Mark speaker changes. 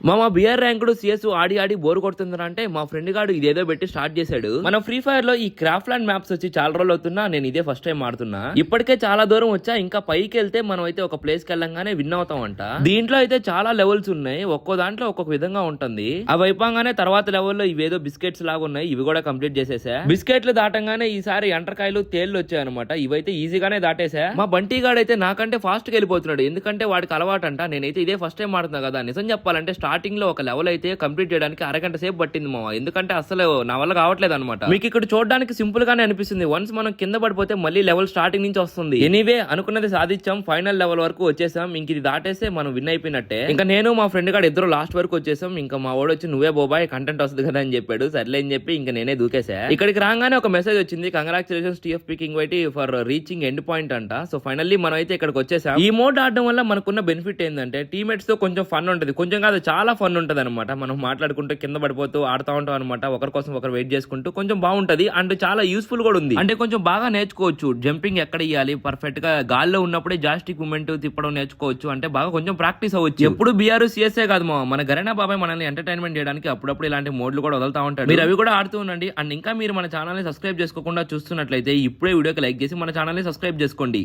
Speaker 1: మా BR ర్యాంకుడు CS ఆడి ఆడి bore కొడుతుందని అంటే మా ఫ్రెండ్ గాడు ఇదేదో పెట్టి స్టార్ట్ చేశాడు. మన ఫ్రీ ఫైర్ లో ఈ క్రాఫ్ట్ ల్యాండ్ మ్యాప్స్ వచ్చి చాలా రోజులు అవుతున్నా, నేను ఇదే ఫస్ట్ టైం ఆడుతున్నా. ఇప్పటికే చాలా దూరం వచ్చా, ఇంకా పైకి వెళ్తే మనం అయితే ఒక ప్లేస్ కి వెళ్ళంగానే విన్ అవుతాం అంట. దీంట్లో అయితే చాలా లెవెల్స్ ఉన్నాయి, ఒక్కో దాంట్లో ఒక్కొక్క విధంగా ఉంటుంది. అవి అయిపోగానే తర్వాత లెవెల్లో ఇవేదో బిస్కెట్స్ లాగా ఉన్నాయి, ఇవి కూడా కంప్లీట్ చేసేసా. బిస్కెట్లు దాటంగానే ఈసారి ఎంటర్కాయలు తేళ్లు వచ్చాయి అనమాట. ఇవైతే ఈజీగానే దాటేసా. మా బంటి గాడు అయితే నాకంటే ఫాస్ట్ గా వెళ్ళిపోతున్నాడు, ఎందుకంటే వాడికి అలవాటు అంట. నేనైతే ఇదే ఫస్ట్ టైం ఆడుతున్నా కదా. నిజం చెప్పాలంటే స్టార్టింగ్ లో ఒక లెవెల్ అయితే కంప్లీట్ చేయడానికి అరగంట సేపు పట్టింది మావా, ఎందుకంటే అసలు నా వల్ల కావట్లేదు అనమాట. మీకు ఇక్కడ చూడడానికి సింపుల్ గానే అనిపిస్తుంది, వన్స్ మనం కింద పడిపోతే మళ్ళీ లెవెల్ స్టార్టింగ్ నుంచి వస్తుంది. ఎనీవే అనుకున్నది సాధించాం, ఫైనల్ లెవెల్ వరకు వచ్చేసాం. ఇంక ఇది దాటేస్తే మనం విన్ అయిపోయినట్టే. ఇంకా నేను మా ఫ్రెండ్ గారు ఇద్దరు లాస్ట్ వరకు వచ్చేసాం. ఇంకా మా వాడు వచ్చి నువ్వే బోబాయ్ కంటెంట్ వస్తుంది కదా అని చెప్పాడు. సర్లే అని చెప్పి ఇంకా నేనే దూకేసా. ఇక్కడికి రాగానే ఒక మెసేజ్ వచ్చింది, congratulations TF picking YT for reaching end point అంట. సో ఫైనల్లీ మనం అయితే ఇక్కడికి వచ్చేసాం. ఈ మోడ్ ఆడడం వల్ల మనకున్న బెనిఫిట్ ఏంటంటే టీమేట్స్ తో కొంచెం ఫన్ ఉంటది, కొంచెం కాదు చాలా ఫన్ ఉంటది అనమాట. మనం మాట్లాడుకుంటూ కింద పడిపోతూ ఆడుతూ ఉంటాం అనమాట, ఒకరి కోసం ఒకరు వెయిట్ చేసుకుంటూ. కొంచెం బాగుంటది అండ్ చాలా యూస్ఫుల్ కూడా ఉంది. అంటే కొంచెం బాగా నేర్చుకోవచ్చు, జంపింగ్ ఎక్కడ ఇయ్యాలి, పర్ఫెక్ట్ గా గాల్లో ఉన్నప్పుడే జాస్టిక్ మూమెంట్ తిప్పడం నేర్చుకోవచ్చు. అంటే బాగా కొంచెం ప్రాక్టీస్ అవ్వచ్చు. ఎప్పుడు బీఆర్ సిఎస్ఏ కాదు మన గరేనా బాబాయ్ మనల్ని ఎంటర్టైన్మెంట్ చేయడానికి అప్పుడప్పుడు ఇలాంటి మోడ్లు కూడా వదులుతా ఉంటాడు. మీరు అవి కూడా ఆడుతూ ఉండండి. అండ్ ఇంకా మీరు మన ఛానల్ ని సబ్స్క్రైబ్ చేసుకోకుండా చూస్తున్నట్లయితే ఇప్పుడే వీడియోకి లైక్ చేసి మన ఛానల్ ని సబ్స్క్రైబ్ చేసుకోండి.